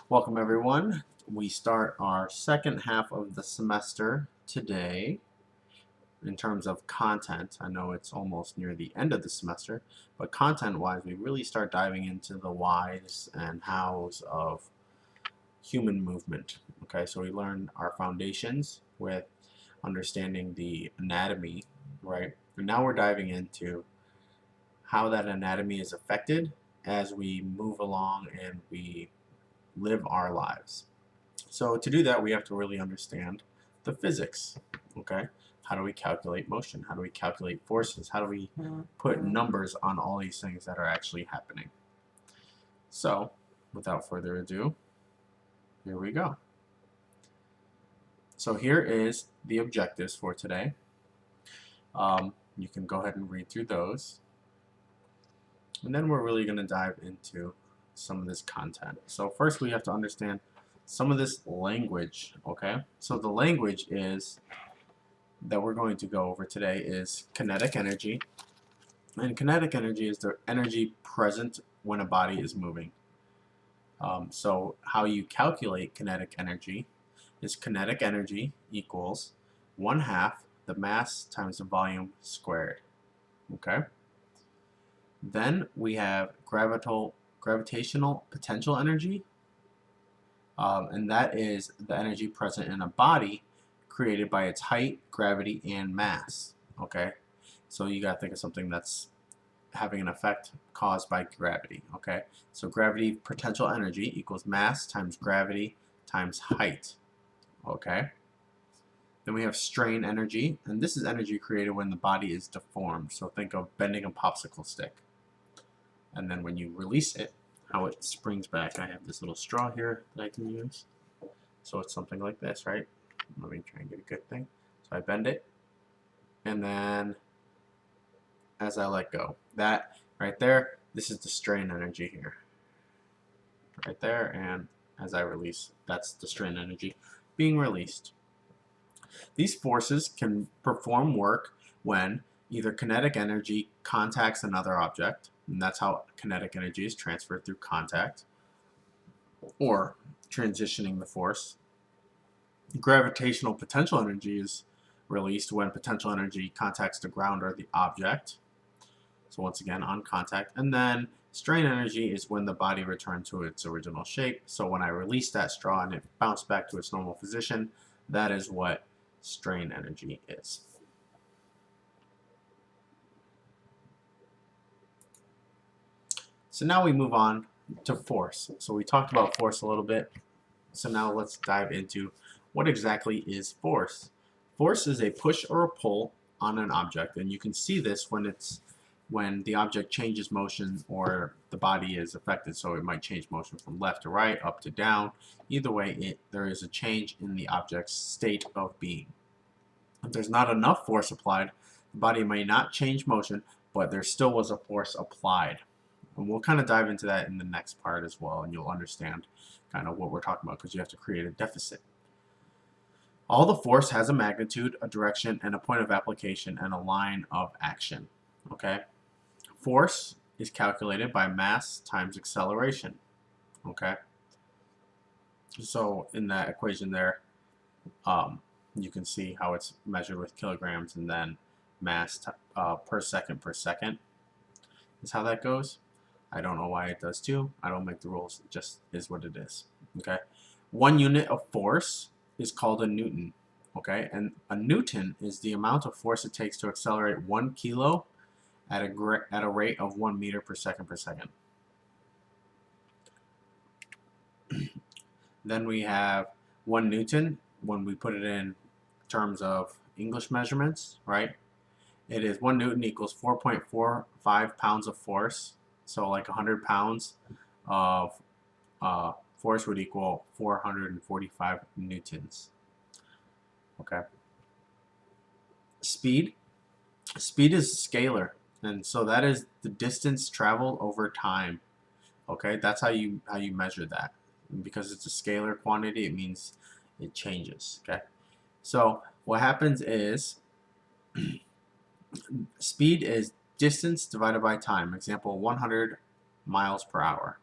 Welcome everyone. We start our second half of the semester today in terms of content. I know it's almost near the end of the semester, but content-wise, we really start diving into the whys and hows of human movement. Okay, so we learn our foundations with understanding the anatomy, right? And now we're diving into how that anatomy is affected as we move along and we live our lives. So to do that, we have to really understand the physics, okay? How do we calculate motion? How do we calculate forces? How do we put numbers on all these things that are actually happening? So, without further ado, here we go. So here is the objectives for today. You can go ahead and read through those. And then we're really going to dive into some of this content. So first we have to understand some of this language, okay? So the language is that we're going to go over today is kinetic energy. And kinetic energy is the energy present when a body is moving. So how you calculate kinetic energy is kinetic energy equals 1/2 the mass times the volume squared. Okay? Then we have gravitational potential energy, and that is the energy present in a body created by its height, gravity, and mass. Okay, so you gotta think of something that's having an effect caused by gravity. Okay, so gravity potential energy equals mass times gravity times height. Okay, then we have strain energy, and this is energy created when the body is deformed. So think of bending a popsicle stick. And then when you release it, how it springs back. I have this little straw here that I can use. So it's something like this, right? Let me try and get a good thing. So I bend it, and then as I let go, that right there, this is the strain energy here. Right there, and as I release, that's the strain energy being released. These forces can perform work when either kinetic energy contacts another object, and that's how kinetic energy is transferred through contact, or transitioning the force. Gravitational potential energy is released when potential energy contacts the ground or the object. So once again, on contact. And then strain energy is when the body returns to its original shape. So when I release that straw and it bounced back to its normal position, that is what strain energy is. So now we move on to force. So we talked about force a little bit. So now let's dive into what exactly is force. Force is a push or a pull on an object, and you can see this when the object changes motion or the body is affected. So it might change motion from left to right, up to down. Either way, there is a change in the object's state of being. If there's not enough force applied, the body may not change motion, but there still was a force applied. And we'll kind of dive into that in the next part as well, and you'll understand kind of what we're talking about because you have to create a deficit. All the force has a magnitude, a direction, and a point of application, and a line of action. Okay? Force is calculated by mass times acceleration. Okay? So in that equation there, you can see how it's measured with kilograms and then mass per second is how that goes. I don't know why it does too. I don't make the rules. It just is what it is. Okay? 1 unit of force is called a newton. Okay? And a newton is the amount of force it takes to accelerate 1 kilo at a rate of 1 meter per second per second. Then we have 1 newton when we put it in terms of English measurements, right? It is 1 newton equals 4.45 pounds of force. So like 100 pounds of force would equal 445 newtons. Okay. Speed. Speed is scalar, and so that is the distance traveled over time. Okay, that's how you measure that. And because it's a scalar quantity, it means it changes. Okay, so what happens is speed is distance divided by time. Example, 100 miles per hour.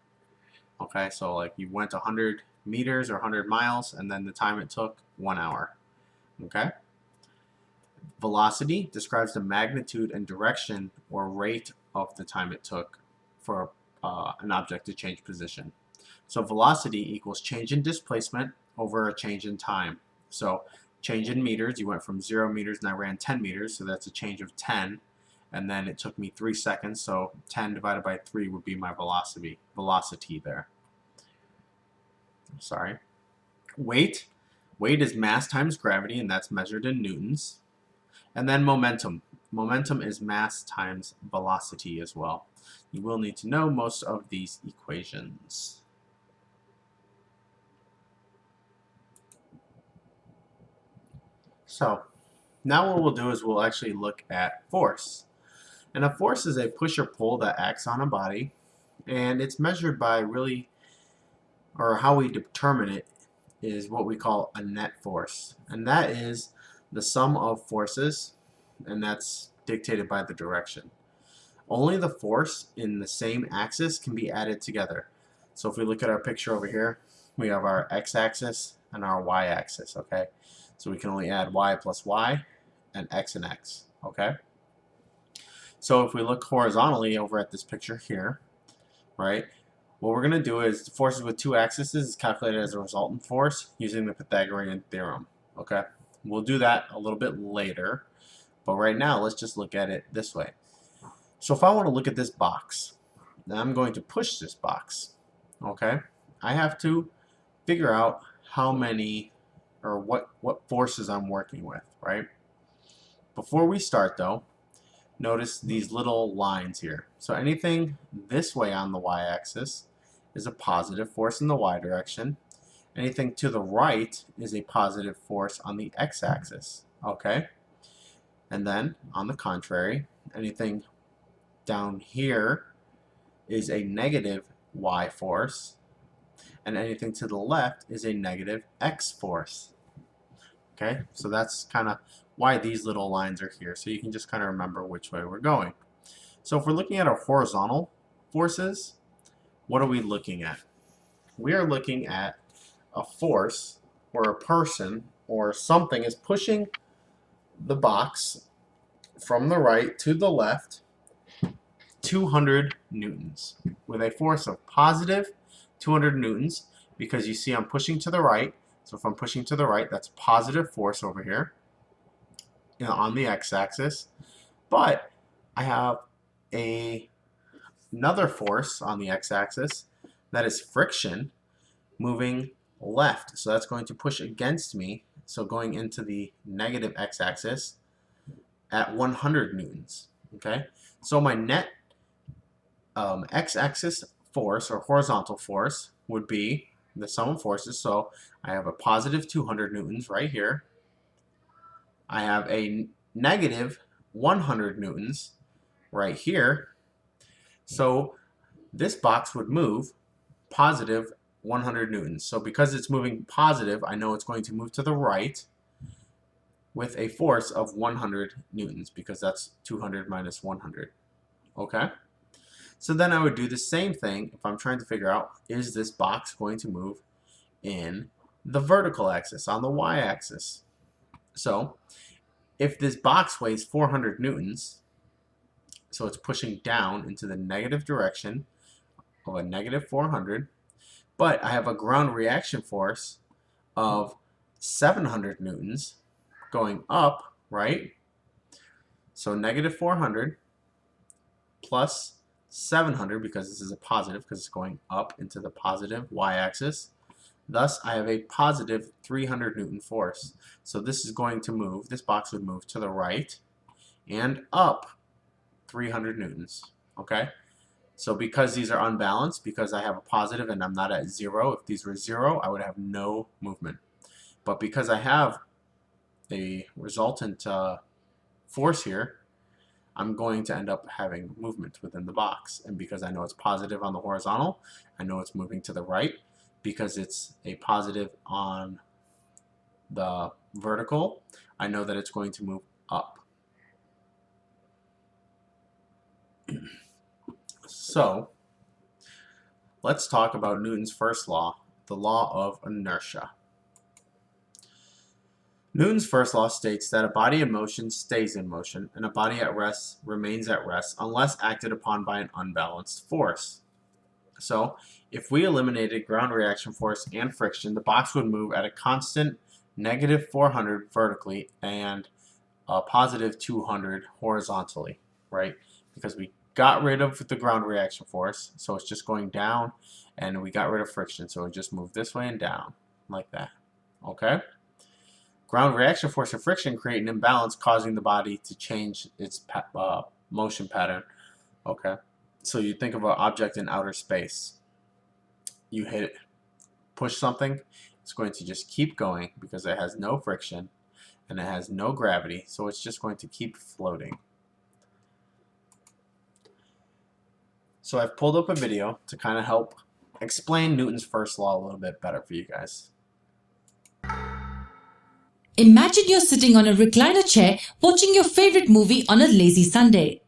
Okay, so like you went 100 meters or 100 miles, and then the time it took, 1 hour. Okay? Velocity describes the magnitude and direction or rate of the time it took for an object to change position. So velocity equals change in displacement over a change in time. So change in meters, you went from 0 meters and I ran 10 meters, so that's a change of 10. And then it took me 3 seconds, so 10 divided by 3 would be my velocity there. Sorry. Weight. Weight is mass times gravity, and that's measured in newtons. And then momentum. Momentum is mass times velocity as well. You will need to know most of these equations. So now what we'll do is we'll actually look at force. And a force is a push or pull that acts on a body, and it's measured by really, or how we determine it is what we call a net force. And that is the sum of forces, and that's dictated by the direction. Only the force in the same axis can be added together. So if we look at our picture over here, we have our x-axis and our y-axis, okay? So we can only add y plus y and x, okay? So if we look horizontally over at this picture here, right, what we're going to do is the forces with two axes is calculated as a resultant force using the Pythagorean theorem, okay? We'll do that a little bit later, but right now let's just look at it this way. So if I want to look at this box, then I'm going to push this box, okay? I have to figure out how many or what forces I'm working with, right? Before we start though, notice these little lines here. So anything this way on the y-axis is a positive force in the y direction. Anything to the right is a positive force on the x-axis, okay? And then, on the contrary, anything down here is a negative y force, and anything to the left is a negative x force. Okay, so that's kind of why these little lines are here, so you can just kind of remember which way we're going. So if we're looking at our horizontal forces, what are we looking at? We are looking at a force, or a person, or something is pushing the box from the right to the left 200 newtons with a force of positive 200 newtons, because you see I'm pushing to the right. So if I'm pushing to the right, that's positive force over here, you know, on the x-axis. But I have another force on the x-axis that is friction moving left. So that's going to push against me, so going into the negative x-axis at 100 newtons. Okay, so my net x-axis force, or horizontal force, would be the sum of forces. So I have a positive 200 newtons right here. I have a negative 100 newtons right here. So this box would move positive 100 newtons. So because it's moving positive, I know it's going to move to the right with a force of 100 newtons, because that's 200 minus 100. Okay? So then I would do the same thing if I'm trying to figure out, is this box going to move in the vertical axis, on the y-axis? So if this box weighs 400 newtons, so it's pushing down into the negative direction of a negative 400, but I have a ground reaction force of 700 newtons going up, right? So negative 400 plus 700, because this is a positive, because it's going up into the positive y-axis. Thus, I have a positive 300 Newton force. So this is going to move, this box would move to the right and up 300 newtons, okay? So because these are unbalanced, because I have a positive and I'm not at zero, if these were zero, I would have no movement. But because I have a resultant force here, I'm going to end up having movement within the box. And because I know it's positive on the horizontal, I know it's moving to the right. Because it's a positive on the vertical, I know that it's going to move up. So let's talk about Newton's first law, the law of inertia. Newton's first law states that a body in motion stays in motion and a body at rest remains at rest unless acted upon by an unbalanced force. So, if we eliminated ground reaction force and friction, the box would move at a constant negative 400 vertically and a positive 200 horizontally, right? Because we got rid of the ground reaction force, so it's just going down, and we got rid of friction, so it just moved this way and down, like that, okay? Ground reaction force and friction create an imbalance, causing the body to change its motion pattern, okay? So you think of an object in outer space. You hit it, push something, it's going to just keep going because it has no friction and it has no gravity, so it's just going to keep floating. So I've pulled up a video to kind of help explain Newton's first law a little bit better for you guys. Imagine you're sitting on a recliner chair watching your favorite movie on a lazy Sunday.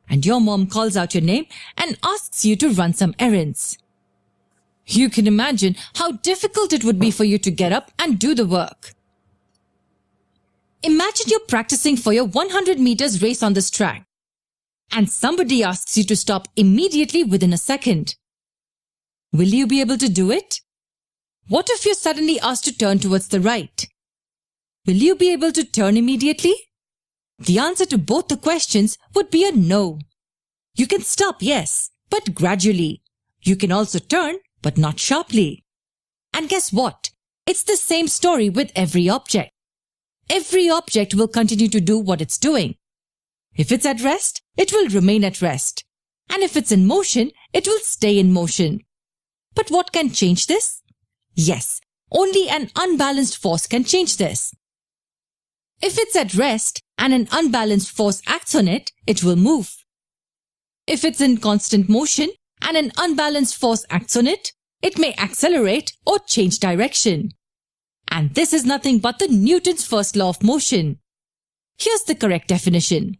And your mom calls out your name and asks you to run some errands. You can imagine how difficult it would be for you to get up and do the work. Imagine you're practicing for your 100 meters race on this track, and somebody asks you to stop immediately within a second. Will you be able to do it? What if you're suddenly asked to turn towards the right? Will you be able to turn immediately? The answer to both the questions would be a no. You can stop, yes, but gradually. You can also turn, but not sharply. And guess what? It's the same story with every object. Every object will continue to do what it's doing. If it's at rest, it will remain at rest. And if it's in motion, it will stay in motion. But what can change this? Yes, only an unbalanced force can change this. If it's at rest and an unbalanced force acts on it, it will move. If it's in constant motion and an unbalanced force acts on it, it may accelerate or change direction. And this is nothing but the Newton's first law of motion. Here's the correct definition.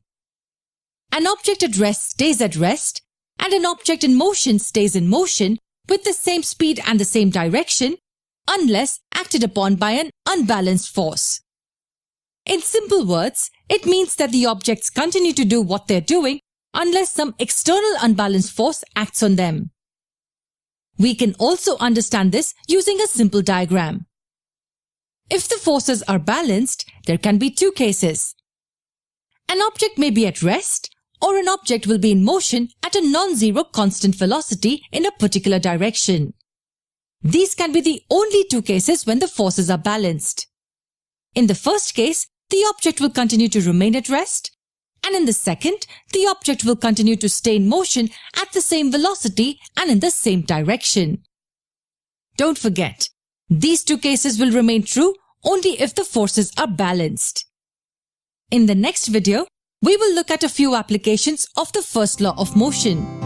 An object at rest stays at rest, and an object in motion stays in motion with the same speed and the same direction, unless acted upon by an unbalanced force. In simple words, it means that the objects continue to do what they're doing unless some external unbalanced force acts on them. We can also understand this using a simple diagram. If the forces are balanced, there can be two cases. An object may be at rest, or an object will be in motion at a non-zero constant velocity in a particular direction. These can be the only two cases when the forces are balanced. In the first case, the object will continue to remain at rest, and in the second, the object will continue to stay in motion at the same velocity and in the same direction. Don't forget, these two cases will remain true only if the forces are balanced. In the next video, we will look at a few applications of the first law of motion.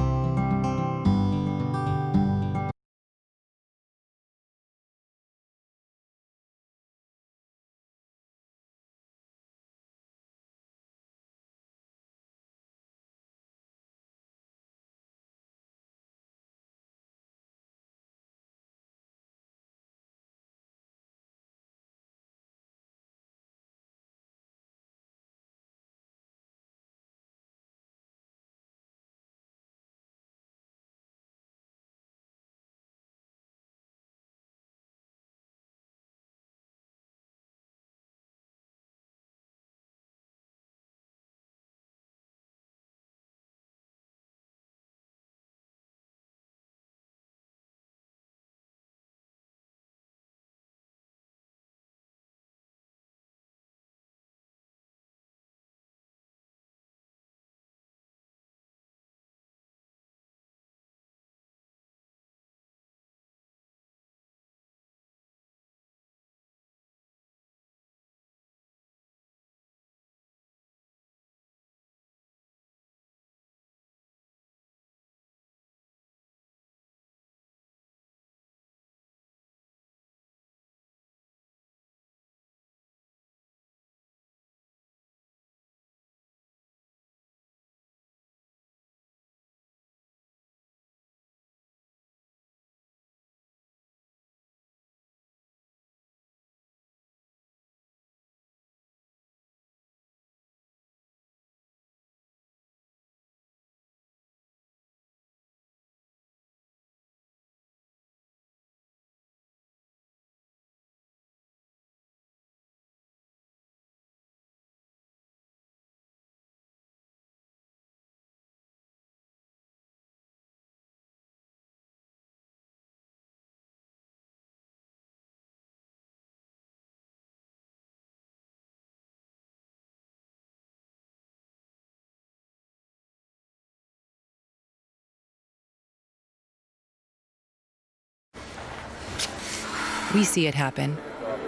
We see it happen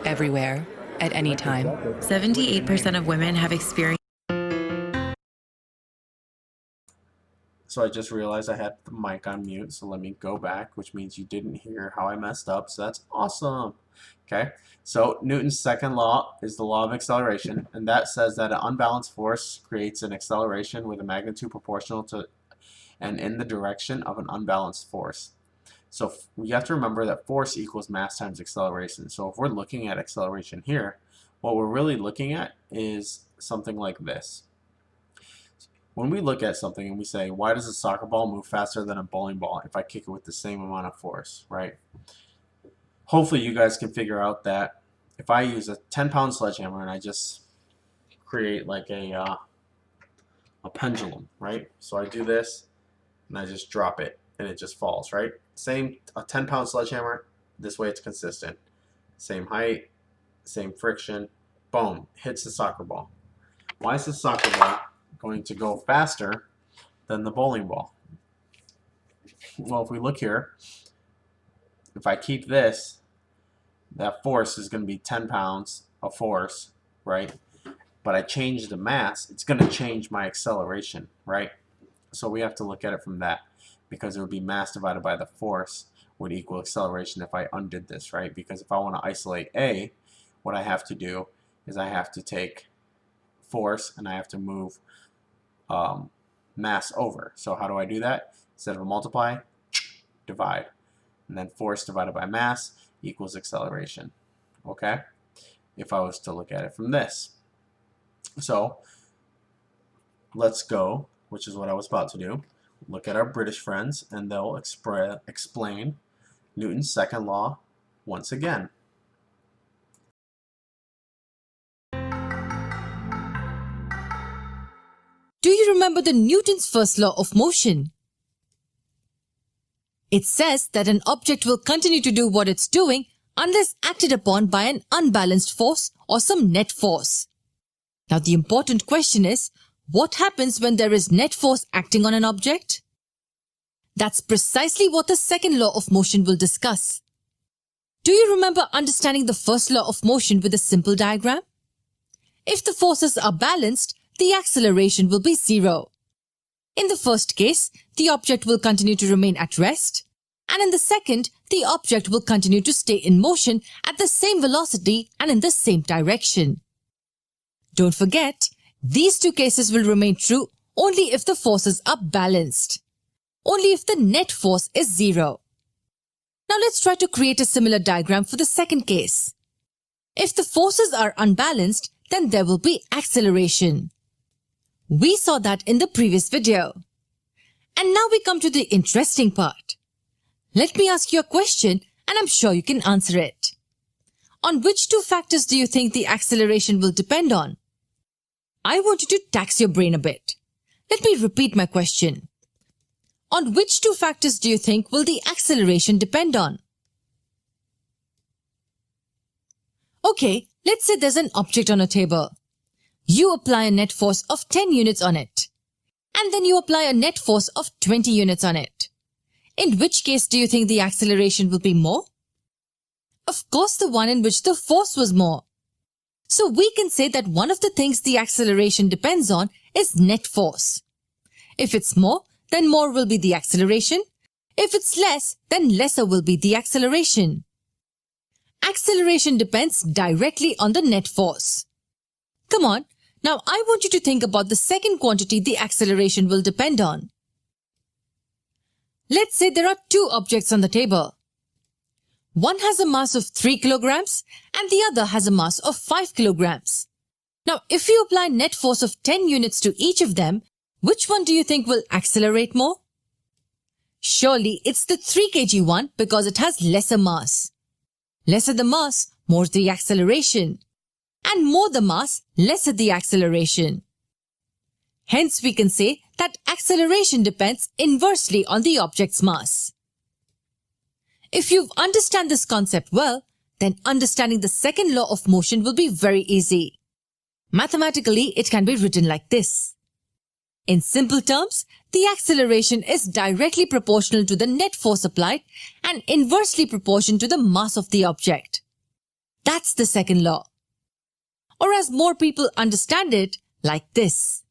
everywhere, at any time. 78% of women have experienced. So I just realized I had the mic on mute, so let me go back, which means you didn't hear how I messed up, so that's awesome. Okay, so Newton's second law is the law of acceleration, and that says that an unbalanced force creates an acceleration with a magnitude proportional to and in the direction of an unbalanced force. So you have to remember that force equals mass times acceleration. So if we're looking at acceleration here, what we're really looking at is something like this. When we look at something and we say, why does a soccer ball move faster than a bowling ball if I kick it with the same amount of force, right? Hopefully you guys can figure out that if I use a 10-pound sledgehammer and I just create like a pendulum, right? So I do this and I just drop it and it just falls, right? Same, a 10-pound sledgehammer, this way it's consistent. Same height, same friction, boom, hits the soccer ball. Why is the soccer ball going to go faster than the bowling ball? Well, if we look here, if I keep this, that force is going to be 10 pounds of force, right? But I change the mass, it's going to change my acceleration, right? So we have to look at it from that, because it would be mass divided by the force would equal acceleration if I undid this, right? Because if I want to isolate A, what I have to do is I have to take force and I have to move mass over. So how do I do that? Instead of a multiply, divide. And then force divided by mass equals acceleration. Okay? If I was to look at it from this. So let's go, which is what I was about to do. Look at our British friends and they'll explain Newton's second law once again. Do you remember the Newton's first law of motion? It says that an object will continue to do what it's doing unless acted upon by an unbalanced force or some net force. Now the important question is, what happens when there is net force acting on an object? That's precisely what the second law of motion will discuss. Do you remember understanding the first law of motion with a simple diagram? If the forces are balanced, the acceleration will be zero. In the first case, the object will continue to remain at rest, and in the second, the object will continue to stay in motion at the same velocity and in the same direction. Don't forget, these two cases will remain true only if the forces are balanced, only if the net force is zero. Now let's try to create a similar diagram for the second case. If the forces are unbalanced, then there will be acceleration. We saw that in the previous video. And now we come to the interesting part. Let me ask you a question and I'm sure you can answer it. On which two factors do you think the acceleration will depend on? I want you to tax your brain a bit. Let me repeat my question. On which two factors do you think will the acceleration depend on? Okay, let's say there's an object on a table. You apply a net force of 10 units on it. And then you apply a net force of 20 units on it. In which case do you think the acceleration will be more? Of course, the one in which the force was more. So we can say that one of the things the acceleration depends on is net force. If it's more, then more will be the acceleration. If it's less, then lesser will be the acceleration. Acceleration depends directly on the net force. Come on, now I want you to think about the second quantity the acceleration will depend on. Let's say there are two objects on the table. One has a mass of 3 kilograms and the other has a mass of 5 kilograms. Now, if you apply net force of 10 units to each of them, which one do you think will accelerate more? Surely it's the 3 kg one because it has lesser mass. Lesser the mass, more the acceleration. And more the mass, lesser the acceleration. Hence, we can say that acceleration depends inversely on the object's mass. If you understand this concept well, then understanding the second law of motion will be very easy. Mathematically, it can be written like this. In simple terms, the acceleration is directly proportional to the net force applied and inversely proportional to the mass of the object. That's the second law. Or as more people understand it, like this.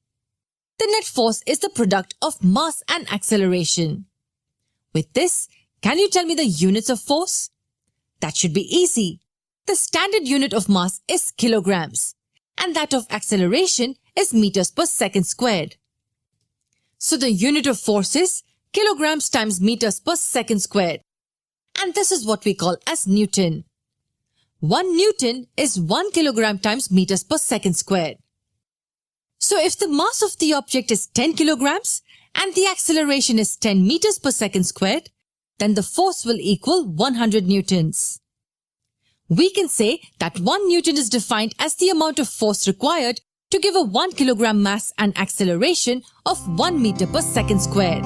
The net force is the product of mass and acceleration. With this, can you tell me the units of force? That should be easy. The standard unit of mass is kilograms, and that of acceleration is meters per second squared. So the unit of force is kilograms times meters per second squared. And this is what we call as Newton. 1 Newton is 1 kilogram times meters per second squared. So if the mass of the object is 10 kilograms and the acceleration is 10 meters per second squared, then the force will equal 100 newtons. We can say that 1 Newton is defined as the amount of force required to give a 1 kilogram mass and acceleration of 1 meter per second squared.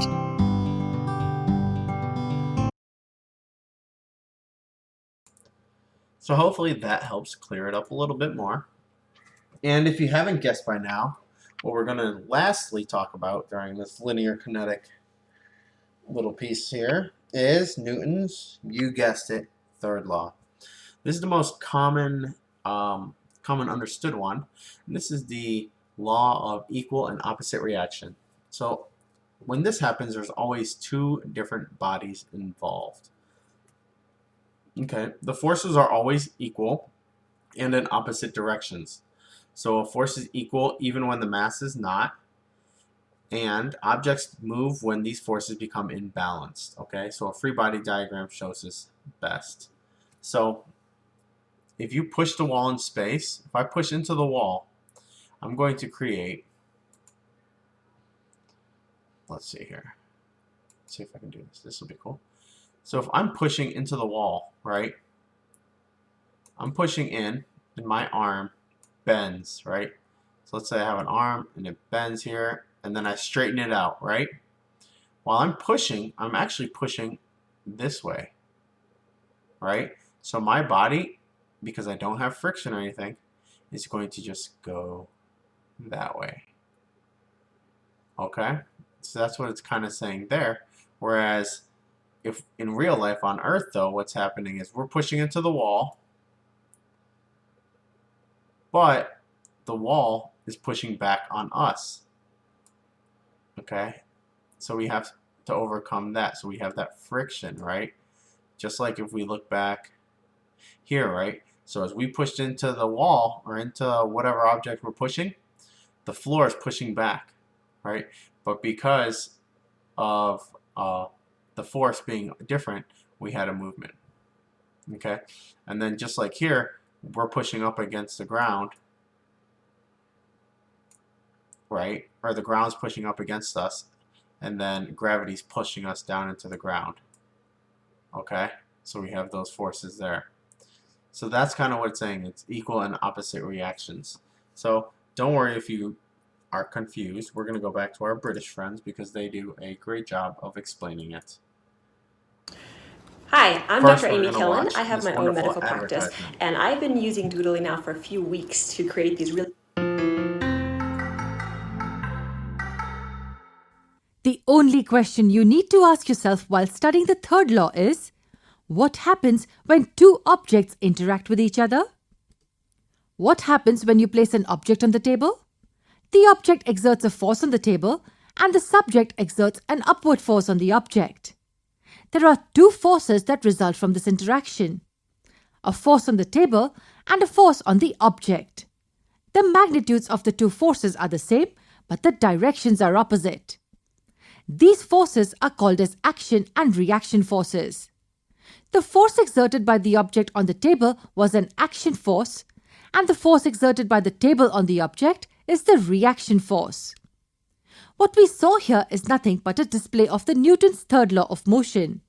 So hopefully that helps clear it up a little bit more. And if you haven't guessed by now, what we're going to lastly talk about during this linear kinetic little piece here is Newton's, you guessed it, third law. This is the most common understood one. And this is the law of equal and opposite reaction. So when this happens, there's always two different bodies involved. Okay, the forces are always equal and in opposite directions. So a force is equal even when the mass is not, and objects move when these forces become imbalanced. Okay, so a free body diagram shows this best. So if you push the wall in space, if I push into the wall, I'm going to create, let's see here, let's see if I can do this. This will be cool. So if I'm pushing into the wall, right, I'm pushing in and my arm bends, right? So let's say I have an arm and it bends here and then I straighten it out, right? While I'm pushing, I'm actually pushing this way, right? So my body, because I don't have friction or anything, is going to just go that way. Okay? So that's what it's kind of saying there. Whereas if in real life on Earth, though, what's happening is we're pushing into the wall, but the wall is pushing back on us. Okay? So we have to overcome that. So we have that friction, right? Just like if we look back here, right? So as we pushed into the wall or into whatever object we're pushing, the floor is pushing back, right? But because of the force being different, we had a movement. Okay? And then just like here, we're pushing up against the ground, right? Or the ground's pushing up against us, and then gravity's pushing us down into the ground. Okay? So we have those forces there. So that's kind of what it's saying. It's equal and opposite reactions. So don't worry if you are confused. We're going to go back to our British friends because they do a great job of explaining it. Hi, I'm First, Dr. we're Amy gonna Killen. watch I have this my own wonderful medical practice, advertisement. and I've been using Doodly now for a few weeks to create these really The only question you need to ask yourself while studying the third law is, what happens when two objects interact with each other? What happens when you place an object on the table? The object exerts a force on the table and the subject exerts an upward force on the object. There are two forces that result from this interaction: a force on the table and a force on the object. The magnitudes of the two forces are the same, but the directions are opposite. These forces are called as action and reaction forces. The force exerted by the object on the table was an action force, and the force exerted by the table on the object is the reaction force. What we saw here is nothing but a display of the Newton's third law of motion.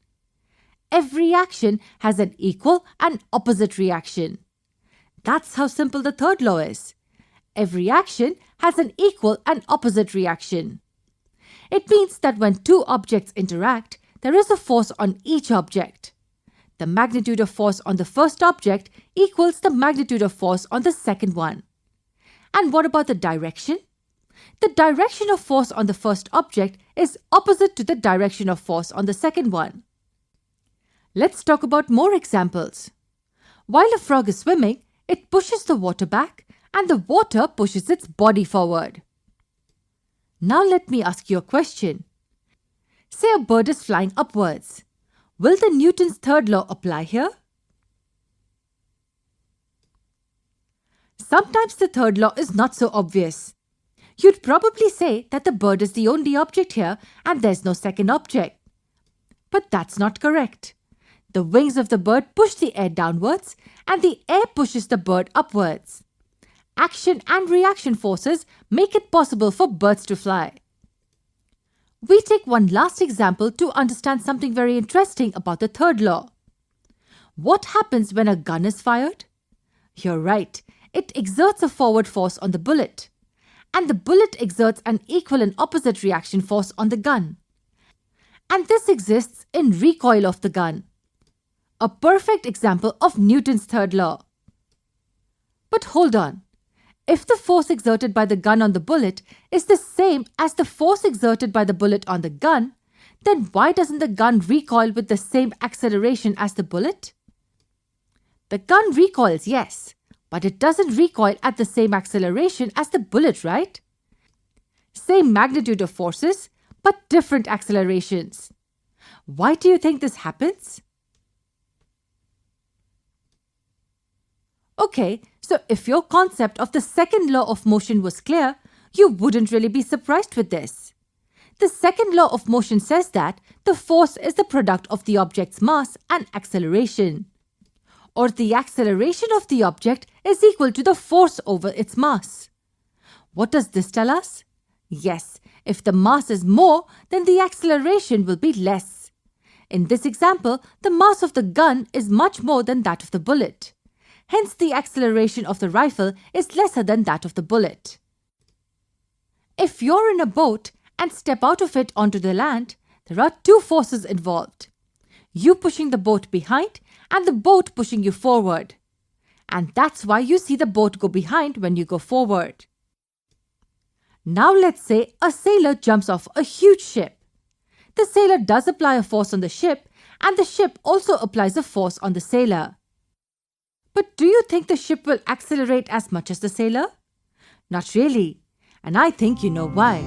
Every action has an equal and opposite reaction. That's how simple the third law is. Every action has an equal and opposite reaction. It means that when two objects interact, there is a force on each object. The magnitude of force on the first object equals the magnitude of force on the second one. And what about the direction? the direction of force on the first object is opposite to the direction of force on the second one. Let's talk about more examples. While a frog is swimming, it pushes the water back and the water pushes its body forward. Now let me ask you a question. Say a bird is flying upwards. Will the Newton's third law apply here? Sometimes the third law is not so obvious. You'd probably say that the bird is the only object here and there's no second object. But that's not correct. The wings of the bird push the air downwards and the air pushes the bird upwards. Action and reaction forces make it possible for birds to fly. We take one last example to understand something very interesting about the third law. What happens when a gun is fired? You're right, it exerts a forward force on the bullet. And the bullet exerts an equal and opposite reaction force on the gun. And this exists in recoil of the gun. A perfect example of Newton's third law. But hold on. If the force exerted by the gun on the bullet is the same as the force exerted by the bullet on the gun, then why doesn't the gun recoil with the same acceleration as the bullet? The gun recoils, yes, but it doesn't recoil at the same acceleration as the bullet, right? Same magnitude of forces, but different accelerations. Why do you think this happens? Okay, so if your concept of the second law of motion was clear, you wouldn't really be surprised with this. The second law of motion says that the force is the product of the object's mass and acceleration. Or the acceleration of the object is equal to the force over its mass. What does this tell us? Yes, if the mass is more, then the acceleration will be less. In this example, the mass of the gun is much more than that of the bullet. Hence, the acceleration of the rifle is lesser than that of the bullet. If you're in a boat and step out of it onto the land, there are two forces involved. You pushing the boat behind and the boat pushing you forward. And that's why you see the boat go behind when you go forward. Now let's say a sailor jumps off a huge ship. The sailor does apply a force on the ship and the ship also applies a force on the sailor. But do you think the ship will accelerate as much as the sailor? Not really. And I think you know why.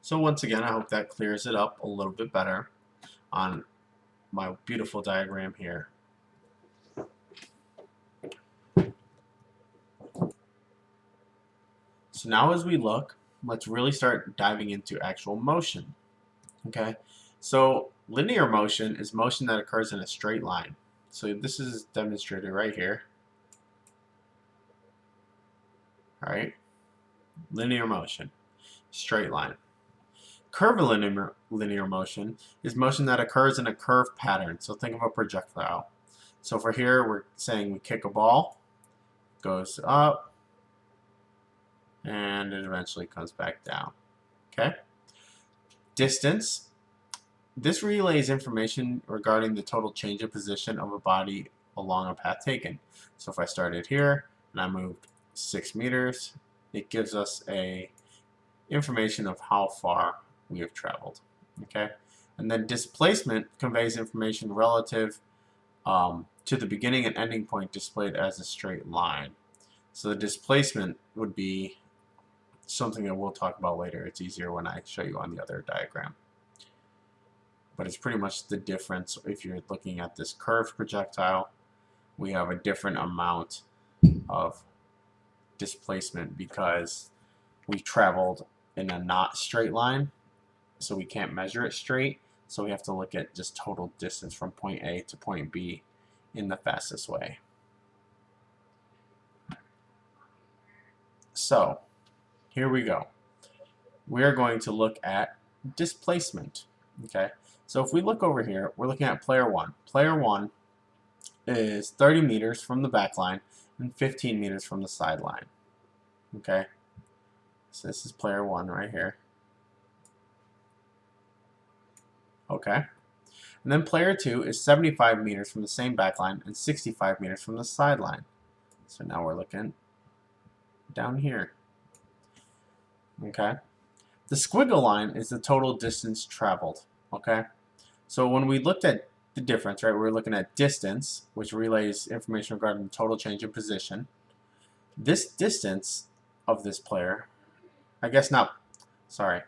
So once again, I hope that clears it up a little bit better on my beautiful diagram here. So now as we look, let's really start diving into actual motion. Okay, so linear motion is motion that occurs in a straight line. So this is demonstrated right here. All right, linear motion, straight line. Curvilinear linear motion is motion that occurs in a curved pattern. So think of a projectile. So for here, we're saying we kick a ball, goes up, and it eventually comes back down. Okay. Distance. This relays information regarding the total change of position of a body along a path taken. So if I started here and I moved 6 meters, it gives us a information of how far we have traveled. Okay, and then displacement conveys information relative to the beginning and ending point displayed as a straight line. So the displacement would be something that we'll talk about later. It's easier when I show you on the other diagram. But it's pretty much the difference. If you're looking at this curved projectile, we have a different amount of displacement because we traveled in a not straight line, so we can't measure it straight. So we have to look at just total distance from point A to point B in the fastest way. So here we go. We are going to look at displacement. Okay, so if we look over here, we're looking at player 1. Player 1 is 30 meters from the back line and 15 meters from the sideline. Okay, so this is player 1 right here. Okay, And then player 2 is 75 meters from the same backline and 65 meters from the sideline. So now we're looking down here. Okay. The squiggle line is the total distance traveled. Okay. So when we looked at the difference, right, we're looking at distance, which relays information regarding the total change in position. This distance of this player, I guess not, sorry,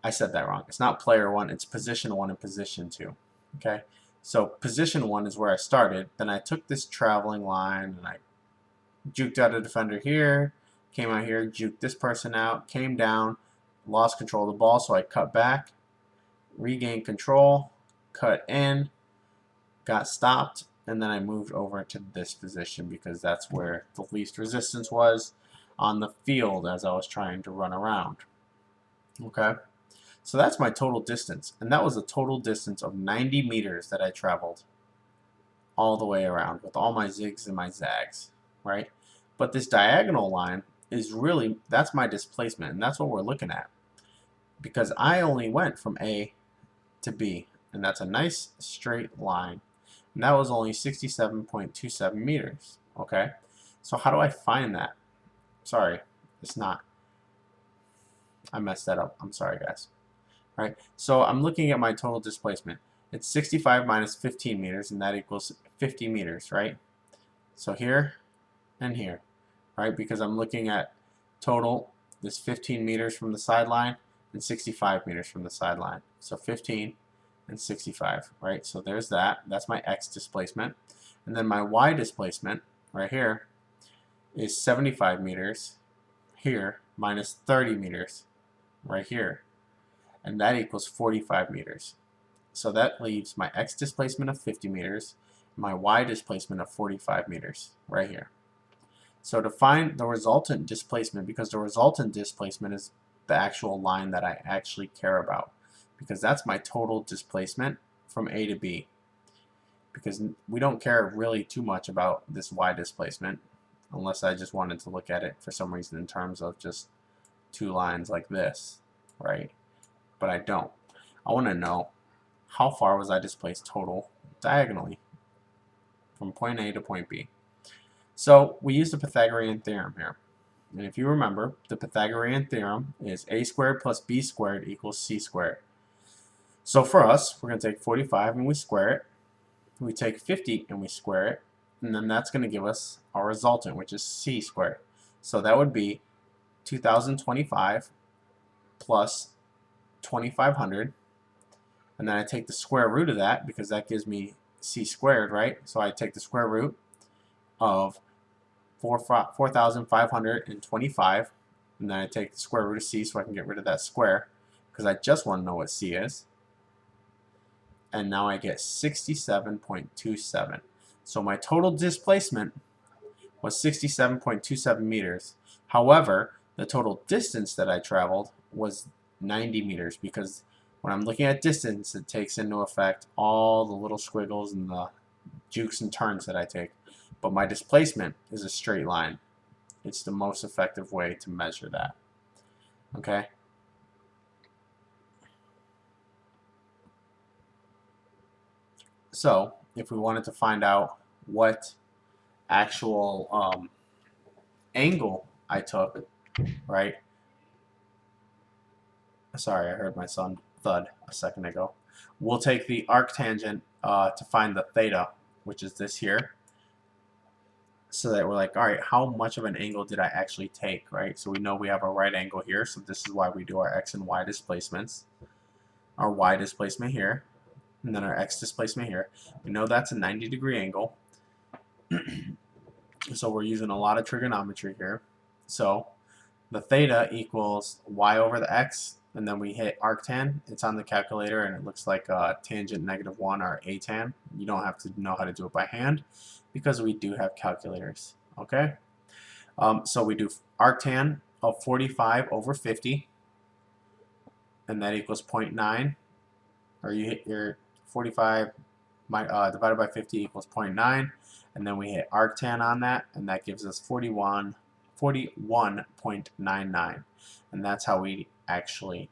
I said that wrong. It's not player 1, it's position 1 and position 2. Okay, so position 1 is where I started. Then I took this traveling line and I juked out a defender here, came out here, juked this person out, came down, lost control of the ball, so I cut back, regained control, cut in, got stopped, and then I moved over to this position because that's where the least resistance was on the field as I was trying to run around. Okay, so that's my total distance, and that was a total distance of 90 meters that I traveled all the way around with all my zigs and my zags, right? But this diagonal line is really, that's my displacement, and that's what we're looking at, because I only went from A to B, and that's a nice straight line, and that was only 67.27 meters. Okay, so how do I find that? Sorry, it's not, I messed that up. I'm sorry, guys. All right, so I'm looking at my total displacement. It's 65 minus 15 meters, and that equals 50 meters, right? So here and here, right? Because I'm looking at total, this 15 meters from the sideline and 65 meters from the sideline. So 15 and 65, right? So there's that. That's my x displacement. And then my y displacement, right here, is 75 meters here minus 30 meters right here. And that equals 45 meters. So that leaves my x displacement of 50 meters, my y displacement of 45 meters right here. So to find the resultant displacement, because the resultant displacement is the actual line that I actually care about, because that's my total displacement from A to B. Because we don't care really too much about this y displacement, unless I just wanted to look at it for some reason in terms of just two lines like this, right? But I don't. I want to know how far was I displaced total diagonally from point A to point B. So we use the Pythagorean theorem here. And if you remember, the Pythagorean theorem is a squared plus b squared equals c squared. So for us, we're going to take 45 and we square it. We take 50 and we square it. And then that's going to give us our resultant, which is c squared. So that would be 2025 plus 2500. And then I take the square root of that because that gives me c squared, right? So I take the square root of 4,525, and then I take the square root of c so I can get rid of that square because I just want to know what c is. And now I get 67.27. So my total displacement was 67.27 meters. However, the total distance that I traveled was 90 meters because when I'm looking at distance, it takes into effect all the little squiggles and the jukes and turns that I take. But my displacement is a straight line. It's the most effective way to measure that. Okay? So, if we wanted to find out what actual angle I took, right? Sorry, I heard my son thud a second ago. We'll take the arctangent to find the theta, which is this here. So that we're like, all right, how much of an angle did I actually take, right? So we know we have a right angle here, so this is why we do our x and y displacements. Our y displacement here, and then our x displacement here. We know that's a 90-degree angle. So we're using a lot of trigonometry here. So the theta equals y over the x, and then we hit arctan. It's on the calculator, and it looks like tangent -1 or atan. You don't have to know how to do it by hand because we do have calculators. Okay? So we do arctan of 45 over 50, and that equals 0.9. Or you hit your 45 divided by 50 equals 0.9, and then we hit arctan on that, and that gives us 41.99, and that's how we actually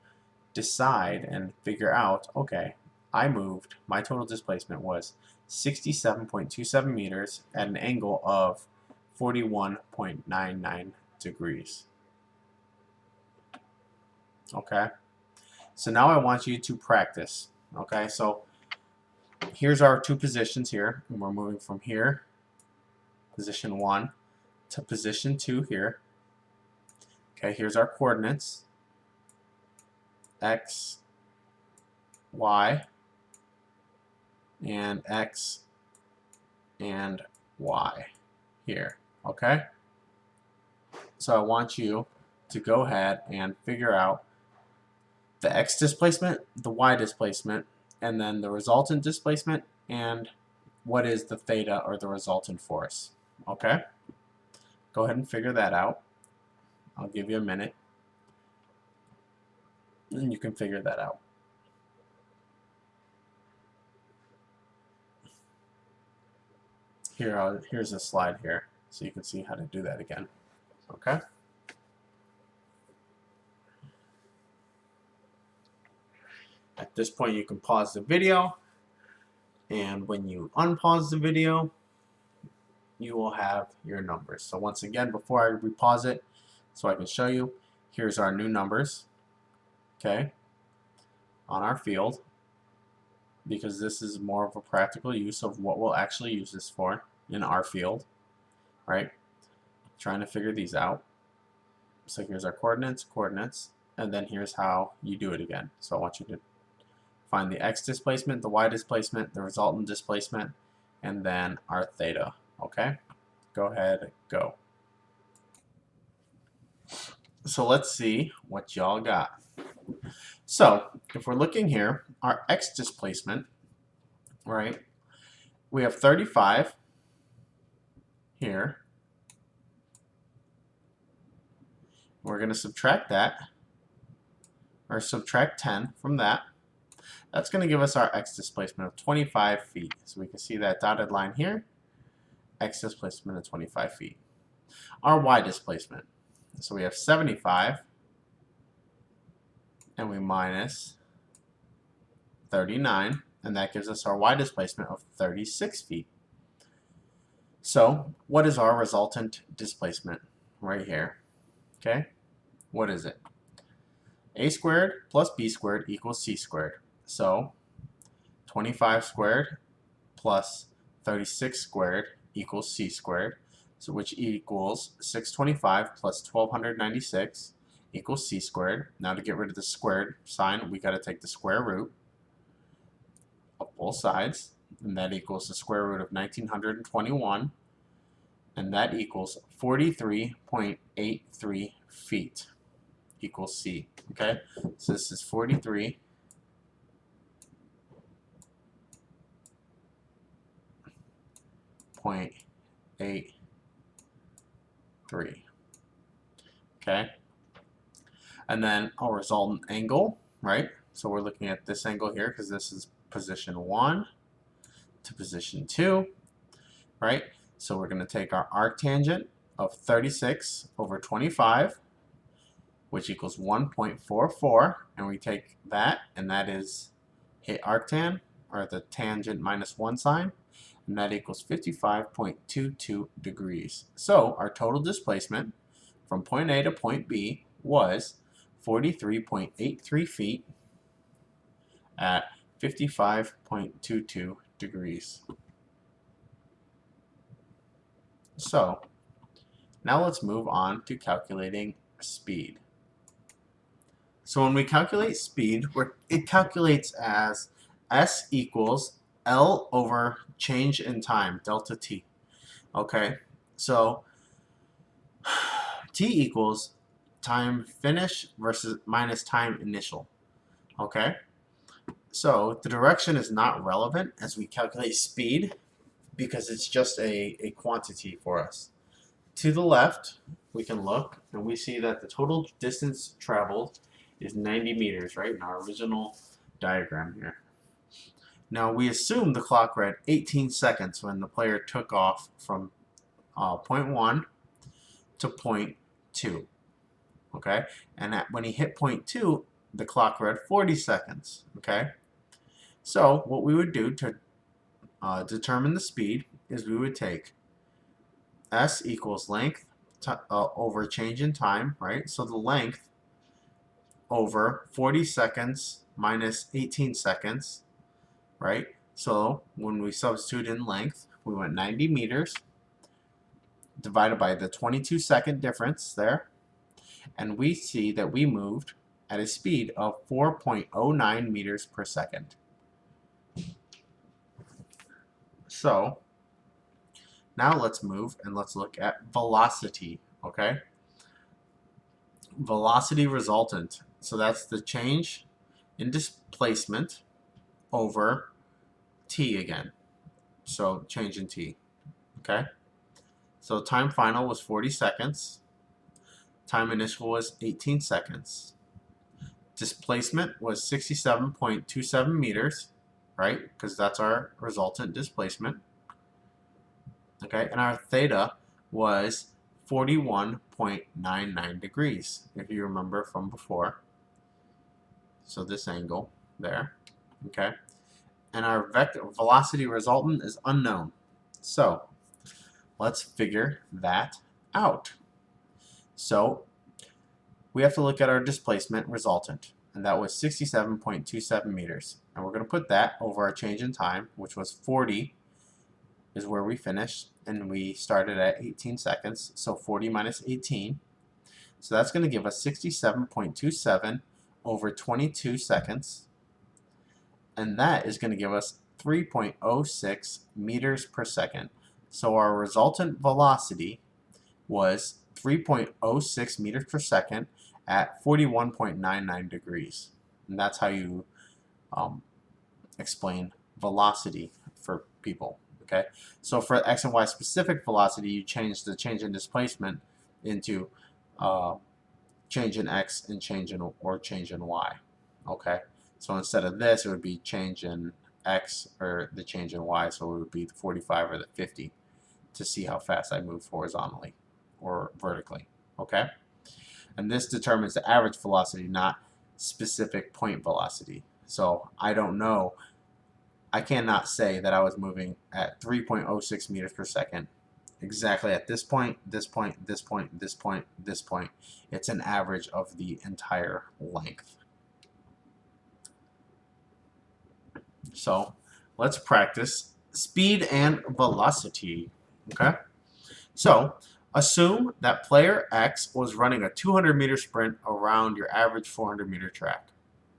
decide and figure out, okay, my total displacement was 67.27 meters at an angle of 41.99 degrees. Okay, so now I want you to practice. Okay, so here's our two positions here, and we're moving from here, position 1, to position 2 here. Okay, here's our coordinates, x, y, and x and y here. Okay, so I want you to go ahead and figure out the x displacement, the y displacement, and then the resultant displacement, and what is the theta or the resultant force. Okay, go ahead and figure that out. I'll give you a minute and you can figure that out. Here's a slide here so you can see how to do that again. Okay, at this point you can pause the video, and when you unpause the video you will have your numbers. So once again, before I repause it so I can show you, here's our new numbers, okay, on our field, because this is more of a practical use of what we'll actually use this for in our field, right? Trying to figure these out. So here's our coordinates, and then here's how you do it again. So I want you to find the x displacement, the y displacement, the resultant displacement, and then our theta. Okay, go ahead, go. So let's see what y'all got. So if we're looking here, our x displacement, right, we have 35 here. We're going to subtract that, or subtract 10 from that. That's going to give us our x displacement of 25 feet. So we can see that dotted line here, x displacement of 25 feet. Our y displacement, so we have 75, and we minus 39, and that gives us our y displacement of 36 feet. So what is our resultant displacement right here? Okay, what is it? A squared plus b squared equals c squared. So 25 squared plus 36 squared equals c squared, so which equals 625 plus 1296 equals c squared. Now to get rid of the squared sign, we got to take the square root of both sides, and that equals the square root of 1921, and that equals 43.83 feet equals c. Okay, so this is 43.83. Okay, and then our resultant angle, right? So we're looking at this angle here because this is position 1 to position 2, right? So we're going to take our arctangent of 36 over 25, which equals 1.44, and we take that, and that is hit arctan, or the tangent minus 1 sign, and that equals 55.22 degrees. So our total displacement from point A to point B was 43.83 feet at 55.22 degrees. So now let's move on to calculating speed. So when we calculate speed, it calculates as S equals L over change in time, delta T. Okay, so T equals time finish versus minus time initial. Okay, so the direction is not relevant as we calculate speed because it's just a quantity for us. To the left, we can look and we see that the total distance traveled is 90 meters, right, in our original diagram here. Now we assume the clock read 18 seconds when the player took off from point 1 to point 2. Okay, and when he hit point 2, the clock read 40 seconds. Okay, So what we would do to determine the speed is we would take S equals length over change in time, right? So the length over 40 seconds minus 18 seconds, right? So when we substitute in length, we went 90 meters divided by the 22-second difference there, and we see that we moved at a speed of 4.09 meters per second. So now let's move and let's look at velocity, okay? Velocity resultant. So that's the change in displacement over t again. So change in t, okay? So time final was 40 seconds. Time initial was 18 seconds. Displacement was 67.27 meters, right? Because that's our resultant displacement. Okay, and our theta was 41.99 degrees, if you remember from before. So this angle there, okay? And our vector velocity resultant is unknown. So let's figure that out. So we have to look at our displacement resultant, and that was 67.27 meters. And we're going to put that over our change in time, which was 40 is where we finished, and we started at 18 seconds, so 40 minus 18. So that's going to give us 67.27 over 22 seconds, and that is going to give us 3.06 meters per second. So our resultant velocity was 3.06 meters per second at 41.99 degrees. And that's how you explain velocity for people. Okay, so for x and y specific velocity, you change the change in displacement into change in x and change in y. Okay, so instead of this, it would be change in x or the change in y, so it would be the 45 or the 50 to see how fast I move horizontally or vertically. Okay, and this determines the average velocity, not specific point velocity. So I don't know. I cannot say that I was moving at 3.06 meters per second exactly at this point, this point, this point, this point, this point. It's an average of the entire length. So let's practice speed and velocity. Okay? So assume that player X was running a 200-meter sprint around your average 400-meter track.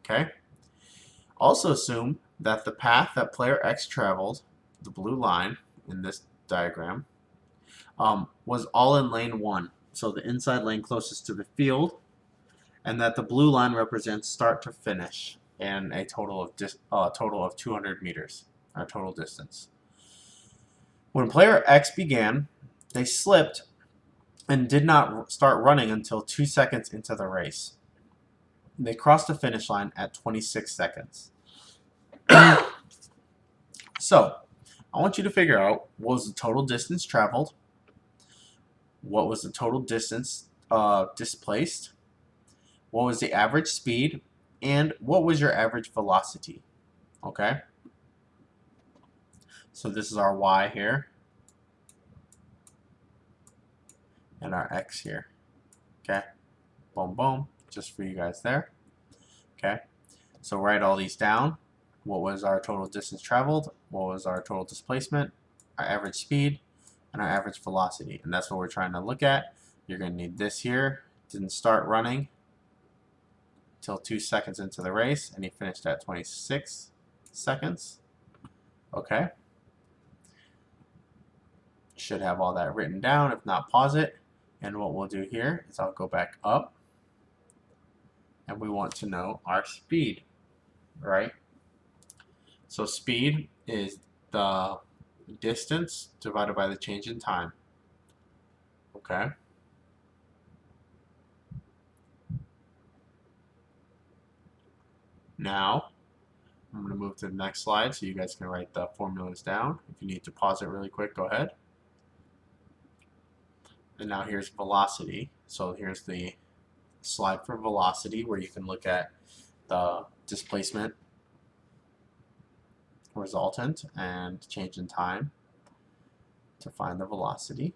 Okay? Also assume that the path that player X traveled, the blue line in this diagram, was all in lane 1, so the inside lane closest to the field, and that the blue line represents start to finish and a total of 200 meters, our total distance. When player X began, they slipped and did not start running until 2 seconds into the race. They crossed the finish line at 26 seconds. So, I want you to figure out what was the total distance traveled, what was the total distance displaced, what was the average speed, and what was your average velocity. Okay? So this is our y here, and our x here. Okay? Boom, boom, just for you guys there. Okay? So write all these down. What was our total distance traveled? What was our total displacement? Our average speed? And our average velocity. And that's what we're trying to look at. You're going to need this here. Didn't start running until 2 seconds into the race, and he finished at 26 seconds. Okay? Should have all that written down. If not, pause it. And what we'll do here is I'll go back up, and we want to know our speed, right? So speed is the distance divided by the change in time. Okay? Now, I'm going to move to the next slide so you guys can write the formulas down. If you need to pause it really quick, go ahead. And now here's velocity. So here's the slide for velocity where you can look at the displacement resultant and change in time to find the velocity.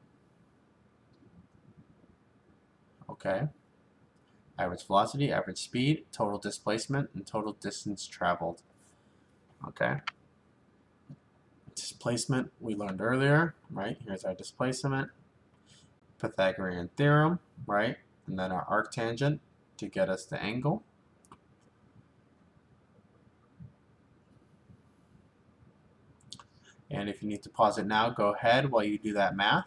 Okay. Average velocity, average speed, total displacement, and total distance traveled. Okay. Displacement we learned earlier, right? Here's our displacement. Pythagorean theorem, right? And then our arctangent to get us the angle. And if you need to pause it now, go ahead while you do that math,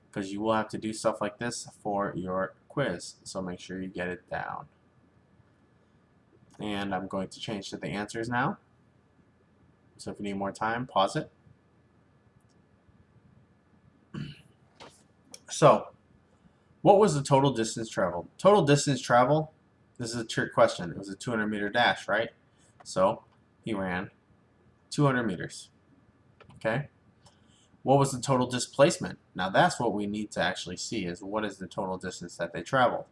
because you will have to do stuff like this for your quiz. So make sure you get it down. And I'm going to change to the answers now. So if you need more time, pause it. So, what was the total distance traveled? Total distance traveled, this is a trick question. It was a 200-meter dash, right? So, he ran 200 meters. Okay? What was the total displacement? Now that's what we need to actually see, is what is the total distance that they traveled.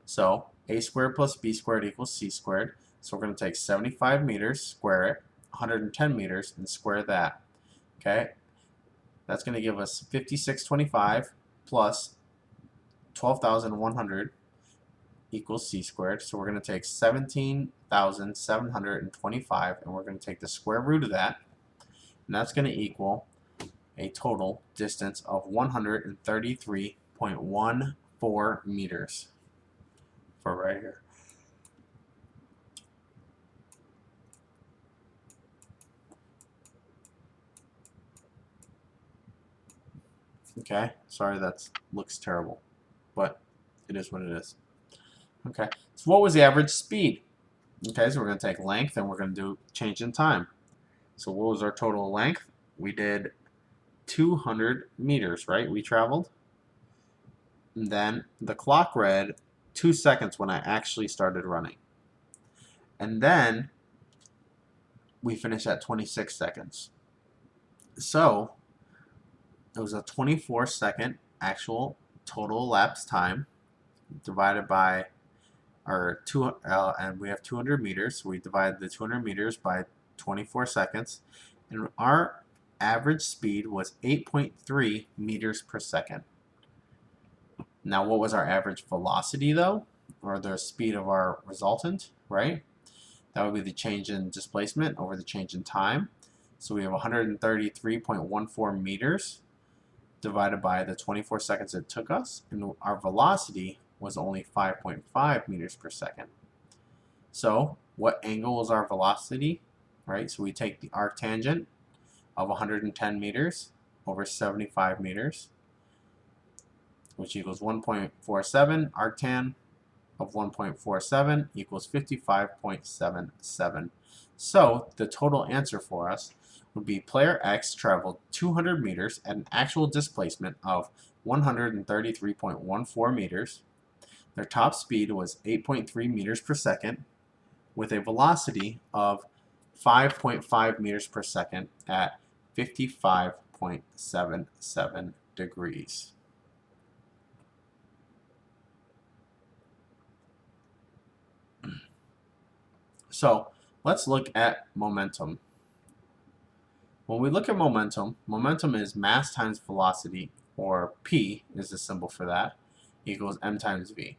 So, a squared plus b squared equals c squared. So we're going to take 75 meters, square it, 110 meters, and square that. Okay? That's going to give us 5625 plus 12,100 equals c squared. So we're going to take 17,725 and we're going to take the square root of that. And that's going to equal a total distance of 133.14 meters for right here. Okay, sorry that looks terrible, but it is what it is. Okay, so what was the average speed? Okay, so we're going to take length and we're going to do change in time. So what was our total length? We did 200 meters, right? We traveled. And then the clock read 2 seconds when I actually started running. And then we finished at 26 seconds. So it was a 24-second actual total elapsed time divided by our and we have 200 meters, so we divide the 200 meters by 24 seconds, and our average speed was 8.3 meters per second. Now, what was our average velocity though, or the speed of our resultant, right? That would be the change in displacement over the change in time. So we have 133.14 meters divided by the 24 seconds it took us, and our velocity was only 5.5 meters per second. So what angle is our velocity, right? So we take the arctangent of 110 meters over 75 meters, which equals 1.47. Arctan of 1.47 equals 55.77. So the total answer for us would be player X traveled 200 meters at an actual displacement of 133.14 meters. Their top speed was 8.3 meters per second with a velocity of 5.5 meters per second at 55.77 degrees. So let's look at momentum. When we look at momentum, momentum is mass times velocity, or P is the symbol for that, equals m times v.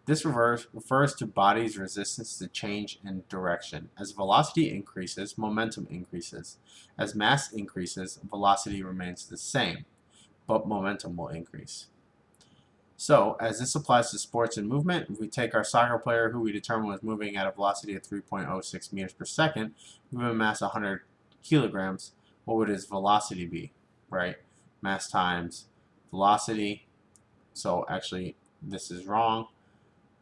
This refers to body's resistance to change in direction. As velocity increases, momentum increases. As mass increases, velocity remains the same, but momentum will increase. So, as this applies to sports and movement, if we take our soccer player who we determined was moving at a velocity of 3.06 meters per second, moving a mass 100 kilograms, what would his velocity be, right? Mass times velocity. So actually, this is wrong.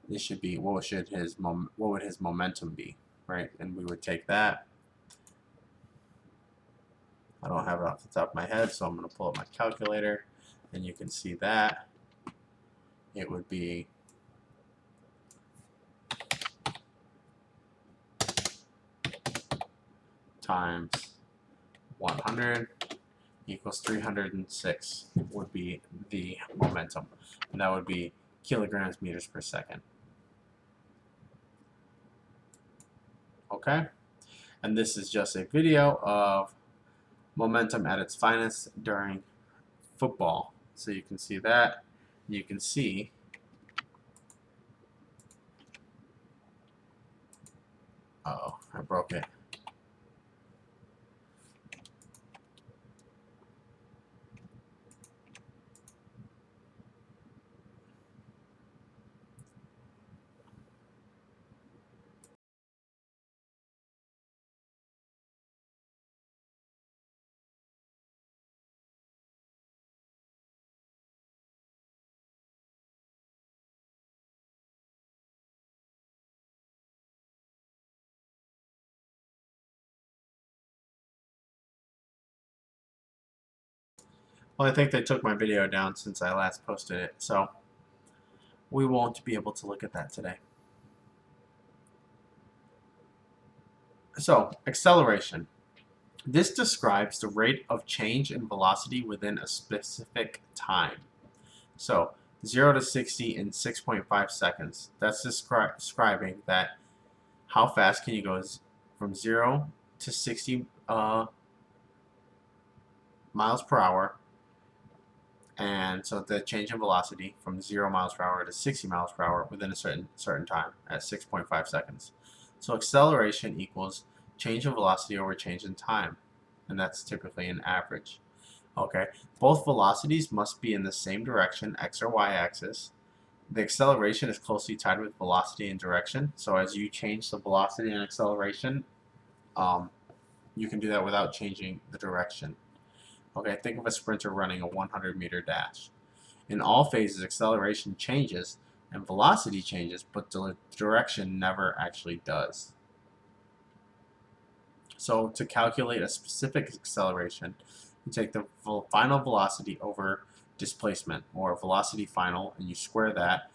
This should be, what would his momentum be, right? And we would take that. I don't have it off the top of my head, so I'm going to pull up my calculator, and you can see that it would be times 100 equals 306 would be the momentum, and that would be kilograms meters per second. Okay, And this is just a video of momentum at its finest during football. So you can see that. You can see uh-oh, I broke it. Well, I think they took my video down since I last posted it, so we won't be able to look at that today. So, acceleration. This describes the rate of change in velocity within a specific time. So, 0 to 60 in 6.5 seconds. That's describing that how fast can you go from 0 to 60 miles per hour. And so the change in velocity from 0 miles per hour to 60 miles per hour within a certain time at 6.5 seconds. So acceleration equals change in velocity over change in time. And that's typically an average. Okay, both velocities must be in the same direction, x or y axis. The acceleration is closely tied with velocity and direction. So as you change the velocity and acceleration, you can do that without changing the direction. Okay, think of a sprinter running a 100-meter dash. In all phases, acceleration changes and velocity changes, but the direction never actually does. So to calculate a specific acceleration, you take the final velocity over displacement, or velocity final, and you square that,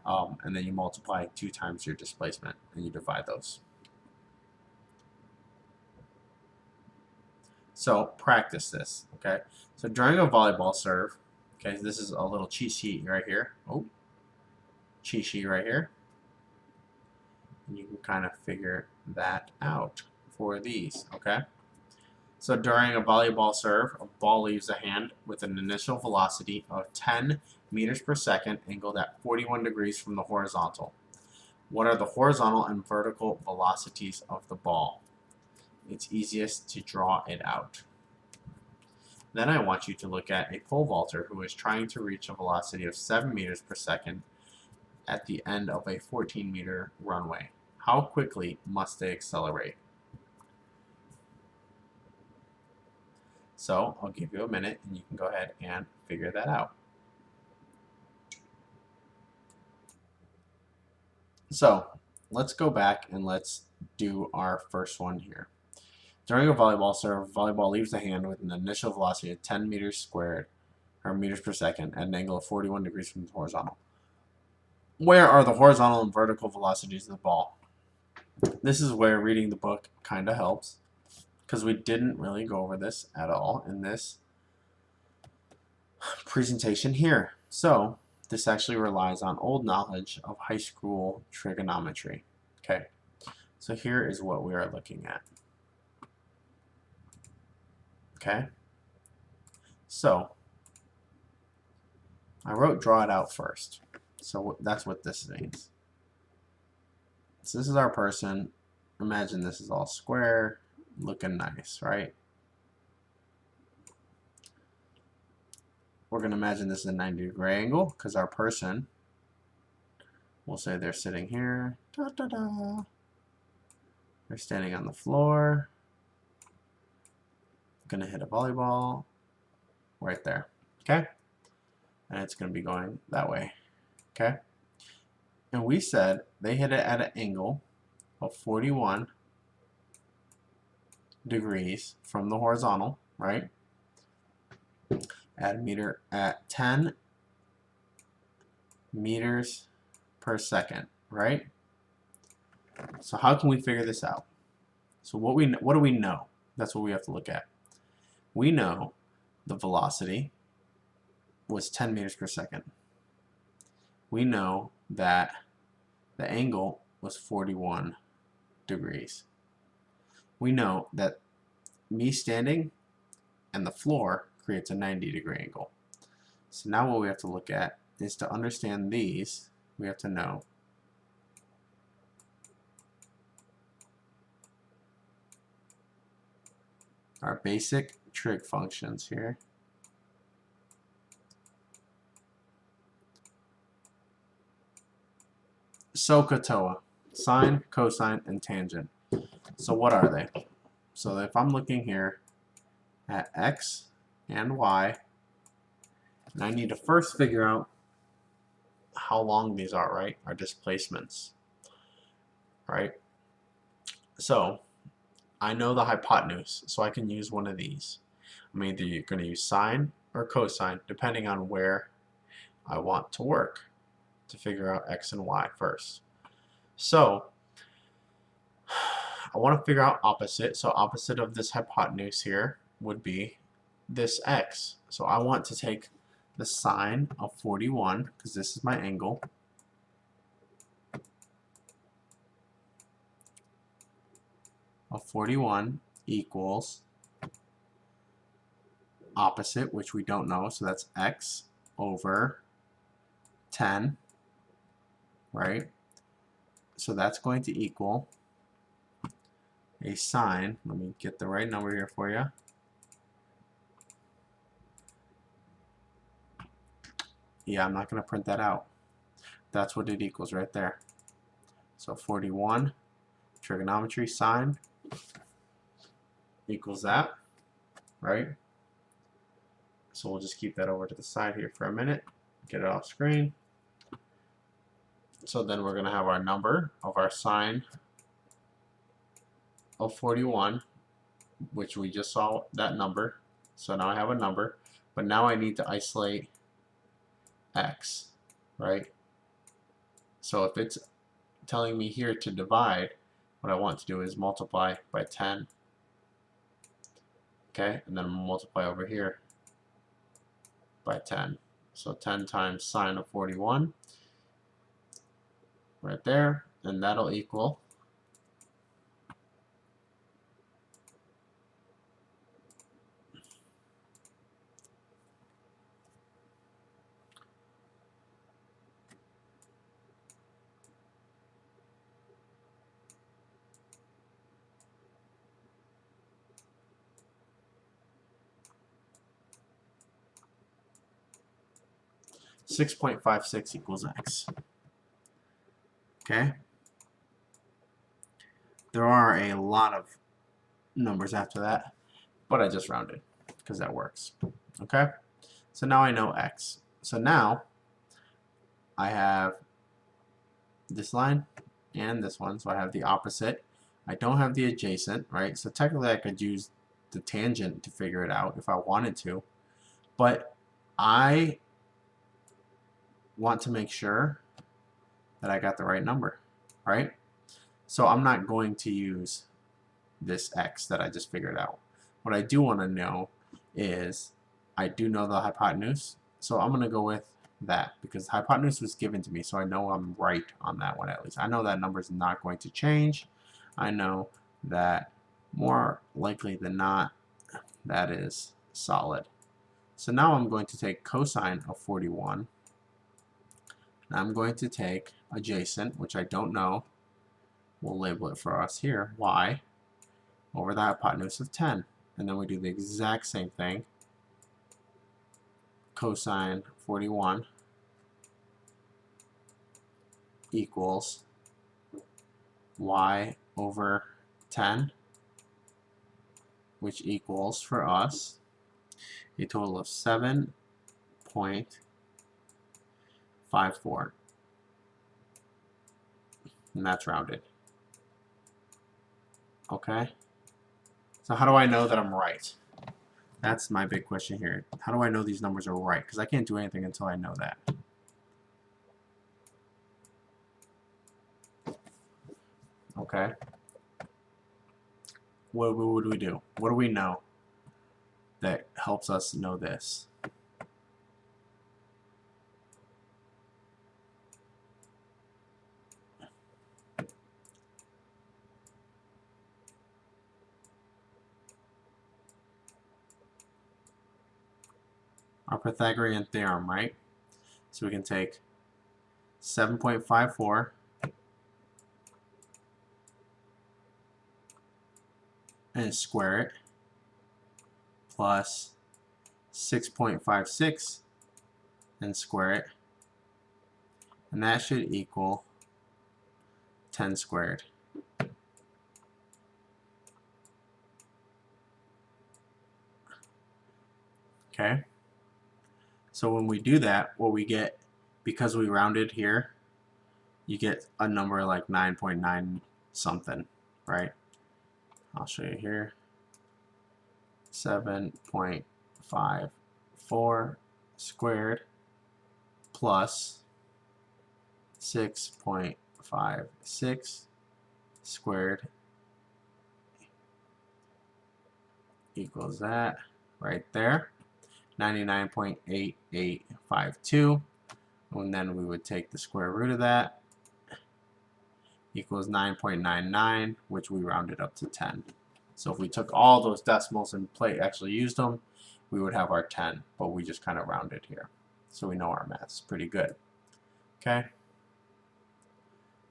and then you multiply 2 times your displacement, and you divide those. So practice this, okay? So during a volleyball serve, okay, this is a little cheat sheet right here. Oh, cheat sheet right here. And you can kind of figure that out for these, okay? So during a volleyball serve, a ball leaves the hand with an initial velocity of 10 meters per second angled at 41 degrees from the horizontal. What are the horizontal and vertical velocities of the ball? It's easiest to draw it out. Then I want you to look at a pole vaulter who is trying to reach a velocity of 7 meters per second at the end of a 14-meter runway. How quickly must they accelerate? So I'll give you a minute and you can go ahead and figure that out. So let's go back and let's do our first one here. During a volleyball serve, volleyball leaves the hand with an initial velocity of 10 meters squared, or meters per second, at an angle of 41 degrees from the horizontal. Where are the horizontal and vertical velocities of the ball? This is where reading the book kind of helps, because we didn't really go over this at all in this presentation here. So this actually relies on old knowledge of high school trigonometry. Okay, so here is what we are looking at. Okay, so I wrote draw it out first. So that's what this means. So this is our person. Imagine this is all square, looking nice, right? We're going to imagine this is a 90-degree angle because our person, we'll say they're sitting here. Da, da, da. They're standing on the floor. Going to hit a volleyball right there. Okay? And it's going to be going that way. Okay? And we said they hit it at an angle of 41 degrees from the horizontal, right? At 10 meters per second, right? So how can we figure this out? So what do we know? That's what we have to look at. We know the velocity was 10 meters per second. We know that the angle was 41 degrees. we know that me standing and the floor creates a 90-degree angle. So now what we have to look at is, to understand these, we have to know our basic trig functions here. SOHCAHTOA, sine, cosine, and tangent. So what are they? So if I'm looking here at x and y, and I need to first figure out how long these are, right? Our displacements, right? So I know the hypotenuse, so I can use one of these. I'm either going to use sine or cosine, depending on where I want to work to figure out x and y first. So I want to figure out opposite. So opposite of this hypotenuse here would be this x. So I want to take the sine of 41, because this is my angle, of 41 equals opposite, which we don't know, so that's x over 10, right? So that's going to equal a sine, let me get the right number here for you. Yeah, I'm not going to print that out. That's what it equals right there. So 41 trigonometry sine equals that, right? So we'll just keep that over to the side here for a minute, get it off screen. So then we're going to have our number of our sine of 41, which we just saw that number. So now I have a number, but now I need to isolate x, right? So if it's telling me here to divide, what I want to do is multiply by 10. Okay, and then multiply over here by 10. So 10 times sine of 41 right there, and that'll equal 6.56 equals x. Okay? There are a lot of numbers after that, but I just rounded because that works. Okay? So now I know x. So now I have this line and this one, so I have the opposite. I don't have the adjacent, right? So technically I could use the tangent to figure it out if I wanted to, but I want to make sure that I got the right number, right? So I'm not going to use this x that I just figured out. What I do want to know is, I do know the hypotenuse, so I'm going to go with that because the hypotenuse was given to me, so I know I'm right on that one at least. I know that number is not going to change. I know that more likely than not that is solid. So now I'm going to take cosine of 41. And I'm going to take adjacent, which I don't know. We'll label it for us here, y, over the hypotenuse of 10. And then we do the exact same thing. Cosine 41 equals y over 10, which equals for us a total of 7.54. And that's rounded. Okay? So how do I know that I'm right? That's my big question here. How do I know these numbers are right? Because I can't do anything until I know that. Okay? What do we do? What do we know that helps us know this? our Pythagorean theorem, right? So we can take 7.54 and square it plus 6.56 and square it, and that should equal 10 squared. Okay, so when we do that, what we get, because we rounded here, you get a number like 9.9 something, right? I'll show you here. 7.54 squared plus 6.56 squared equals that right there, 99.8852, and then we would take the square root of that, equals 9.99, which we rounded up to 10. So if we took all those decimals and actually used them, we would have our 10, but we just kind of rounded here. So we know our math's pretty good. Okay?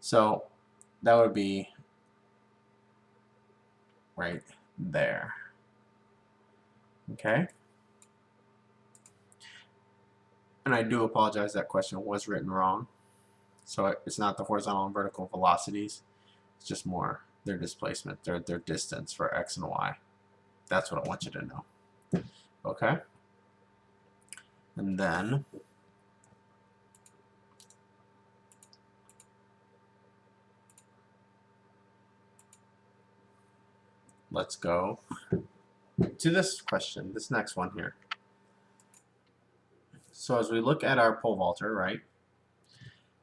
So that would be right there. Okay? And I do apologize, that question was written wrong. So it's not the horizontal and vertical velocities, it's just more their displacement, their distance for x and y. That's what I want you to know. Okay? And then let's go to this question, this next one here. So as we look at our pole vaulter, right,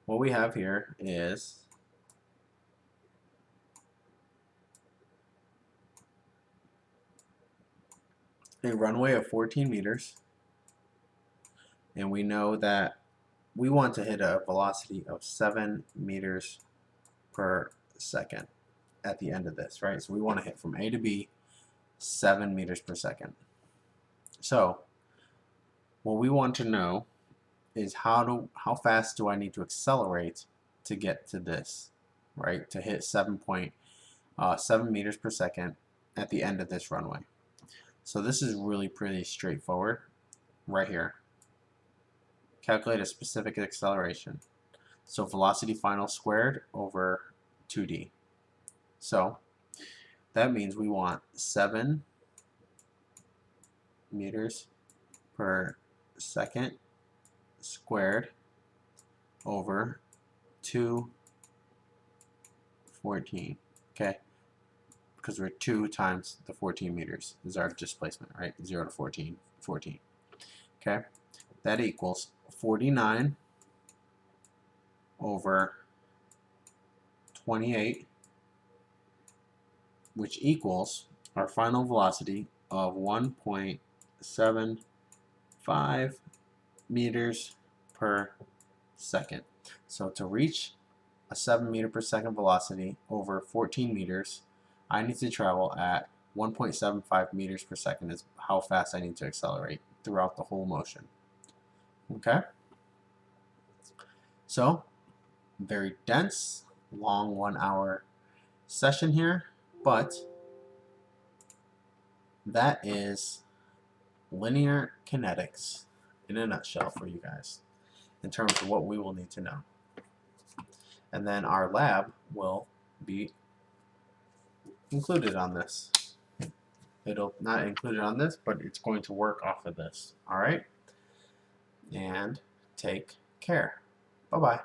what we have here is a runway of 14 meters, and we know that we want to hit a velocity of 7 meters per second at the end of this, right? So we want to hit from A to B 7 meters per second. So what we want to know is how fast do I need to accelerate to get to this, right? To hit 7.7 meters per second at the end of this runway. So this is really pretty straightforward right here. Calculate a specific acceleration. So velocity final squared over 2d. So that means we want 7 meters per second squared over 214. Okay, because we're 2 times the 14 meters is our displacement, right? 0 to 14, 14. Okay, that equals 49 over 28, which equals our final velocity of 1.75 meters per second. So to reach a 7 meter per second velocity over 14 meters, I need to travel at 1.75 meters per second is how fast I need to accelerate throughout the whole motion. Okay? So, very dense, long 1 hour session here, but that is linear kinetics in a nutshell for you guys in terms of what we will need to know. And then our lab will be included on this. It'll not included on this, but it's going to work off of this. All right? And take care. Bye-bye.